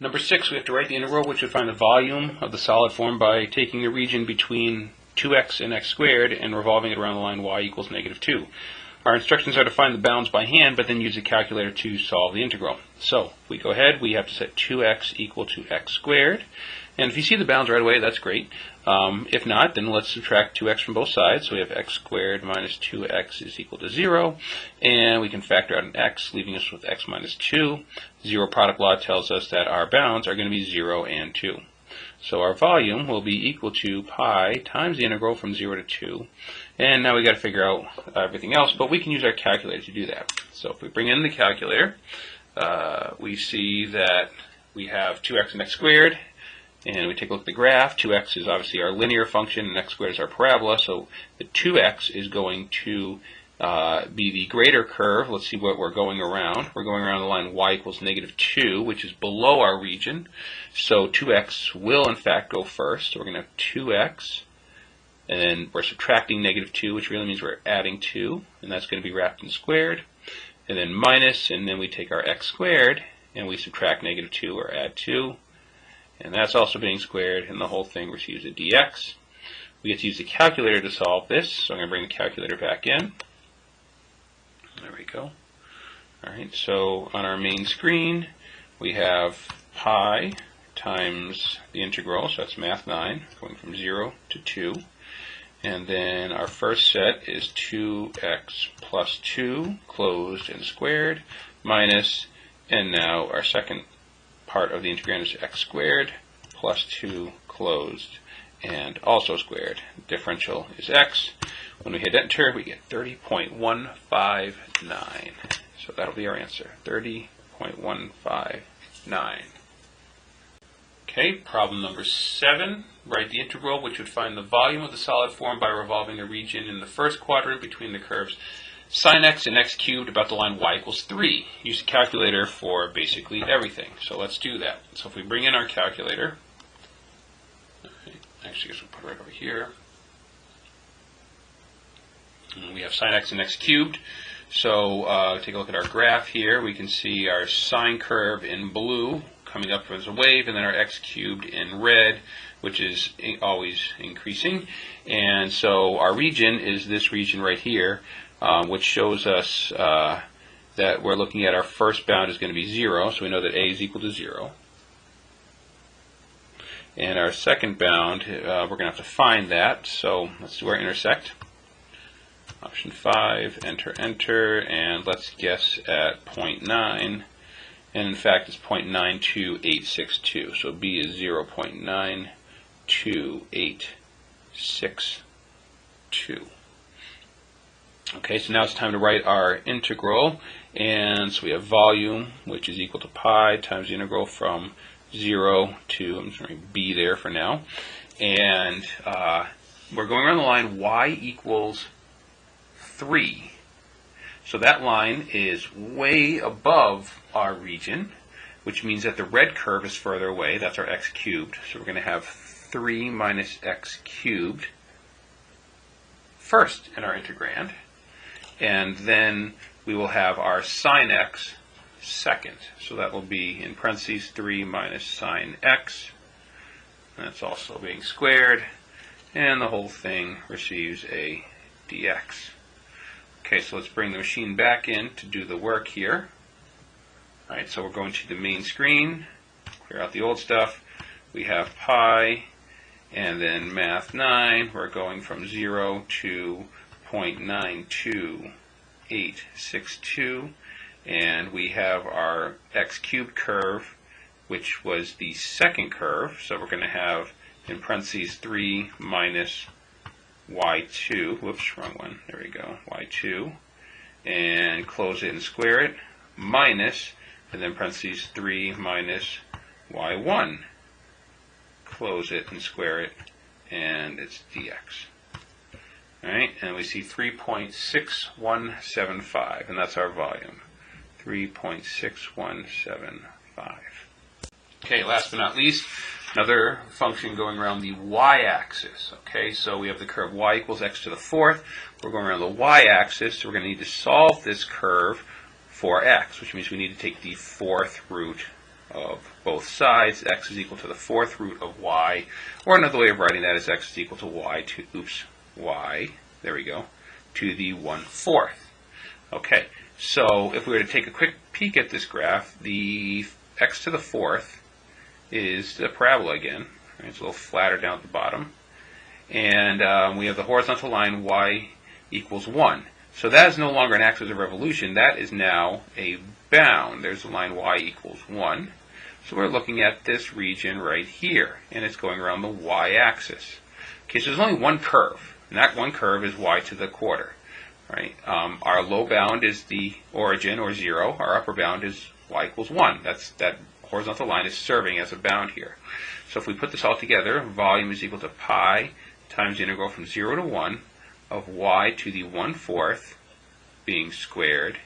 Number 6, we have to write the integral, which would find the volume of the solid form by taking the region between 2x and x squared and revolving it around the line y equals -2. Our instructions are to find the bounds by hand, but then use a calculator to solve the integral. So, if we go ahead, we have to set 2x equal to x squared. And if you see the bounds right away, that's great. If not, then let's subtract 2x from both sides. So we have x squared minus 2x is equal to 0. And we can factor out an x, leaving us with x minus 2. Zero product law tells us that our bounds are going to be 0 and 2. So our volume will be equal to pi times the integral from 0 to 2. And now we got to figure out everything else, but we can use our calculator to do that. So if we bring in the calculator, we see that we have 2x and x squared. And we take a look at the graph. 2x is obviously our linear function, and x squared is our parabola. So the 2x is going to be the greater curve. Let's see what we're going around. We're going around the line y equals -2, which is below our region. So 2x will, in fact, go first. So we're going to have 2x. And then we're subtracting -2, which really means we're adding 2. And that's going to be wrapped in squared. And then minus, and then we take our x squared, and we subtract -2 or add 2. And that's also being squared, and the whole thing receives a dx. We get to use the calculator to solve this, so I'm going to bring the calculator back in. There we go. Alright, so on our main screen, we have pi times the integral, so that's math 9, going from 0 to 2. And then our first set is 2x plus 2, closed and squared, minus, and now our second part of the integrand is x squared plus 2 closed and also squared. Differential is x. When we hit enter, we get 30.159. So that'll be our answer, 30.159. Okay, problem number 7. Write the integral, which would find the volume of the solid form by revolving the region in the first quadrant between the curves sin x and x cubed about the line y equals 3. Use a calculator for basically everything. So let's do that. So if we bring in our calculator, actually I guess we'll put it right over here. And we have sin x and x cubed. So take a look at our graph here. We can see our sine curve in blue coming up as a wave, and then our x cubed in red, which is always increasing. And so our region is this region right here, which shows us that we're looking at our first bound is going to be 0, so we know that a is equal to 0. And our second bound, we're going to have to find that, so let's do our intersect. Option 5, enter, enter, and let's guess at 0.9, and in fact it's 0.92862, so b is 0.92862. Okay, so now it's time to write our integral, and so we have volume, which is equal to pi times the integral from 0 to, I'm just going to b there for now, and we're going around the line y equals 3. So that line is way above our region, which means that the red curve is further away. That's our x cubed. So we're going to have 3 minus x cubed first in our integrand. And then we will have our sine x second. So that will be in parentheses 3 minus sine x. That's also being squared. And the whole thing receives a dx. Okay, so let's bring the machine back in to do the work here. Alright, so we're going to the main screen, clear out the old stuff. We have pi, and then math 9. We're going from 0 to 0.92862, and we have our x cubed curve, which was the second curve. So we're going to have in parentheses 3 minus y2, whoops, wrong one, there we go, y2, and close it and square it, minus, and then parentheses 3 minus y1, close it and square it, and it's dx. Alright, and we see 3.6175, and that's our volume, 3.6175. Okay, last but not least, another function going around the y-axis. Okay, so we have the curve y equals x to the 4th. We're going around the y-axis, so we're going to need to solve this curve for x, which means we need to take the 4th root of both sides. X is equal to the fourth root of y, or another way of writing that is x is equal to y to, y, there we go, to the 1/4. Okay, so if we were to take a quick peek at this graph, the x to the fourth is the parabola again. Right? It's a little flatter down at the bottom. And we have the horizontal line y equals 1. So that is no longer an axis of revolution. That is now a bound. There's the line y equals 1. So we're looking at this region right here, and it's going around the y-axis. Okay, so there's only one curve, and that one curve is y to the quarter. Right? Our low bound is the origin, or 0. Our upper bound is y equals 1. That horizontal line is serving as a bound here. So if we put this all together, volume is equal to pi times the integral from 0 to 1 of y to the 1/4 being squared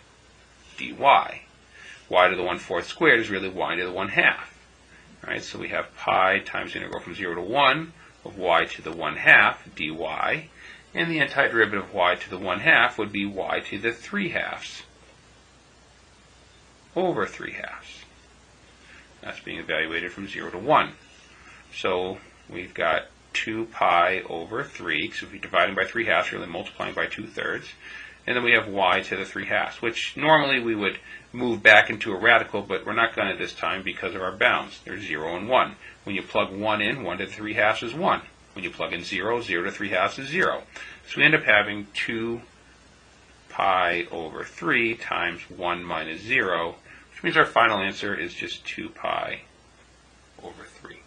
dy. Y to the 1/4 squared is really y to the 1/2. Right? So we have pi times the integral from 0 to 1 of y to the 1/2 dy. And the antiderivative of y to the 1/2 would be y to the 3/2 over 3/2. That's being evaluated from 0 to 1. So we've got 2 pi over 3, so if we divide them by 3/2, we're really multiplying by 2/3. And then we have y to the 3/2, which normally we would move back into a radical, but we're not going to this time because of our bounds. There's 0 and 1. When you plug 1 in, 1 to the 3/2 is 1. When you plug in 0, 0 to 3/2 is 0. So we end up having 2 pi over 3 times 1 minus 0, which means our final answer is just 2 pi over 3.